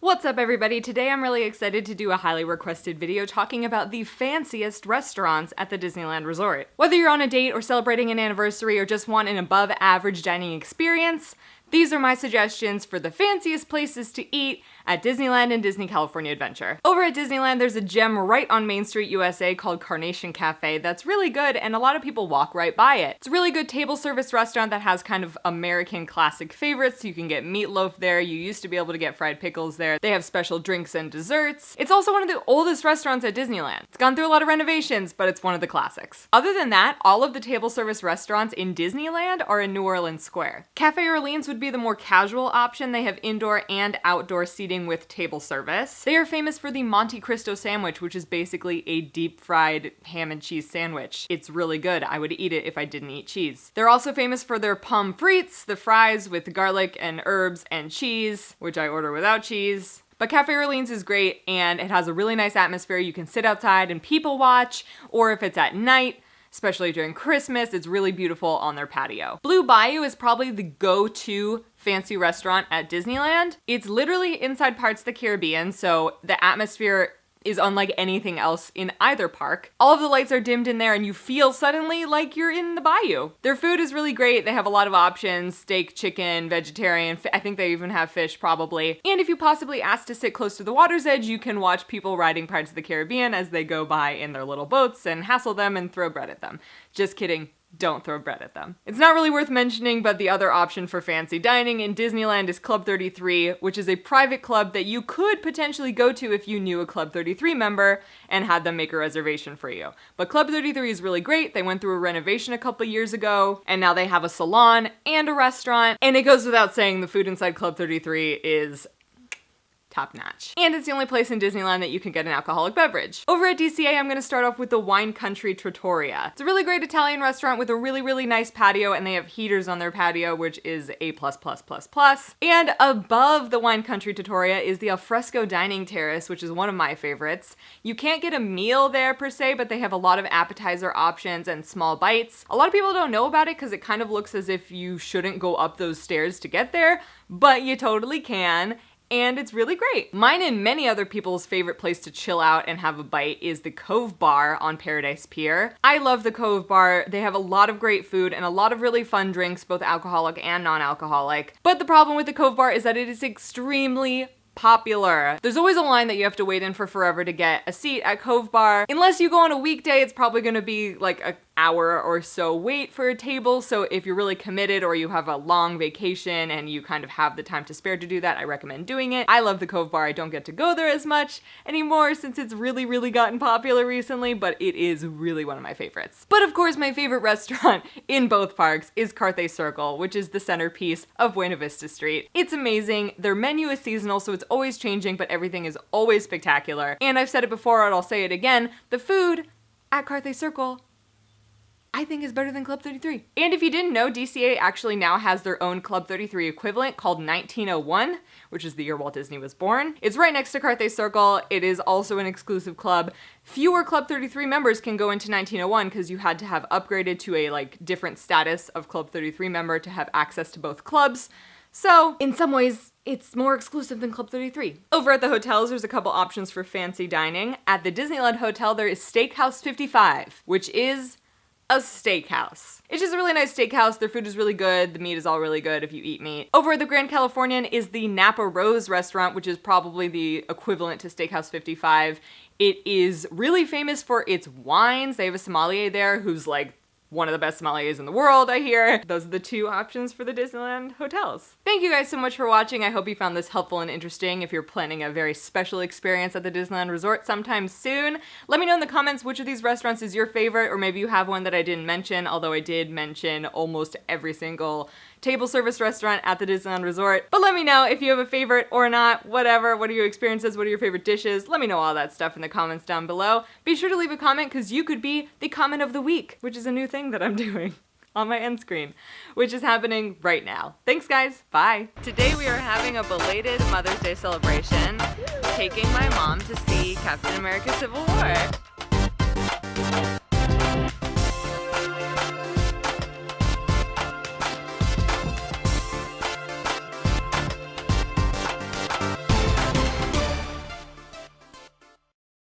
What's up everybody? Today I'm really excited to do a highly requested video talking about the fanciest restaurants at the Disneyland Resort. Whether you're on a date or celebrating an anniversary or just want an above average dining experience, these are my suggestions for the fanciest places to eat at Disneyland and Disney California Adventure. Over at Disneyland, there's a gem right on Main Street, USA called Carnation Cafe that's really good and a lot of people walk right by it. It's a really good table service restaurant that has kind of American classic favorites. You can get meatloaf there. You used to be able to get fried pickles there. They have special drinks and desserts. It's also one of the oldest restaurants at Disneyland. It's gone through a lot of renovations, but it's one of the classics. Other than that, all of the table service restaurants in Disneyland are in New Orleans Square. Cafe Orleans would be the more casual option. They have indoor and outdoor seating with table service. They are famous for the Monte Cristo sandwich, which is basically a deep fried ham and cheese sandwich. It's really good. I would eat it if I didn't eat cheese. They're also famous for their pommes frites, the fries with garlic and herbs and cheese, which I order without cheese. But Cafe Orleans is great and it has a really nice atmosphere. You can sit outside and people watch, or if it's at night, especially during Christmas, it's really beautiful on their patio. Blue Bayou is probably the go-to fancy restaurant at Disneyland. It's literally inside Pirates of the Caribbean, so the atmosphere is unlike anything else in either park. All of the lights are dimmed in there and you feel suddenly like you're in the bayou. Their food is really great. They have a lot of options: steak, chicken, vegetarian. I think they even have fish probably. And if you possibly ask to sit close to the water's edge, you can watch people riding Pirates of the Caribbean as they go by in their little boats and hassle them and throw bread at them. Just kidding. Don't throw bread at them. It's not really worth mentioning, but the other option for fancy dining in Disneyland is Club 33, which is a private club that you could potentially go to if you knew a Club 33 member and had them make a reservation for you. But Club 33 is really great. They went through a renovation a couple years ago, and now they have a salon and a restaurant, and it goes without saying the food inside Club 33 is top notch. And it's the only place in Disneyland that you can get an alcoholic beverage. Over at DCA, I'm gonna start off with the Wine Country Trattoria. It's a really great Italian restaurant with a really nice patio, and they have heaters on their patio, which is A++++. And above the Wine Country Trattoria is the Alfresco Dining Terrace, which is one of my favorites. You can't get a meal there per se, but they have a lot of appetizer options and small bites. A lot of people don't know about it because it kind of looks as if you shouldn't go up those stairs to get there, but you totally can. And it's really great. Mine and many other people's favorite place to chill out and have a bite is the Cove Bar on Paradise Pier. I love the Cove Bar. They have a lot of great food and a lot of really fun drinks, both alcoholic and non-alcoholic. But the problem with the Cove Bar is that it is extremely popular. There's always a line that you have to wait in for forever to get a seat at Cove Bar. Unless you go on a weekday, it's probably gonna be like an hour or so wait for a table. So if you're really committed or you have a long vacation and you kind of have the time to spare to do that, I recommend doing it. I love the Cove Bar. I don't get to go there as much anymore since it's really gotten popular recently, but it is really one of my favorites. But of course, my favorite restaurant in both parks is Carthay Circle, which is the centerpiece of Buena Vista Street. It's amazing. Their menu is seasonal, so it's always changing, but everything is always spectacular. And I've said it before and I'll say it again, the food at Carthay Circle I think is better than Club 33. And if you didn't know, DCA actually now has their own Club 33 equivalent called 1901, which is the year Walt Disney was born. It's right next to Carthay Circle. It is also an exclusive club. Fewer Club 33 members can go into 1901 because you had to have upgraded to a different status of Club 33 member to have access to both clubs. So in some ways, it's more exclusive than Club 33. Over at the hotels, there's a couple options for fancy dining. At the Disneyland Hotel, there is Steakhouse 55, which is a steakhouse. It's just a really nice steakhouse. Their food is really good. The meat is all really good if you eat meat. Over at the Grand Californian is the Napa Rose restaurant, which is probably the equivalent to Steakhouse 55. It is really famous for its wines. They have a sommelier there who's one of the best sommeliers in the world, I hear. Those are the two options for the Disneyland hotels. Thank you guys so much for watching. I hope you found this helpful and interesting. If you're planning a very special experience at the Disneyland Resort sometime soon, let me know in the comments which of these restaurants is your favorite, or maybe you have one that I didn't mention, although I did mention almost every single table service restaurant at the Disneyland Resort. But let me know if you have a favorite or not, whatever. What are your experiences? What are your favorite dishes? Let me know all that stuff in the comments down below. Be sure to leave a comment because you could be the comment of the week, which is a new thing that I'm doing on my end screen, which is happening right now. Thanks guys, bye. Today we are having a belated Mother's Day celebration, taking my mom to see Captain America Civil War.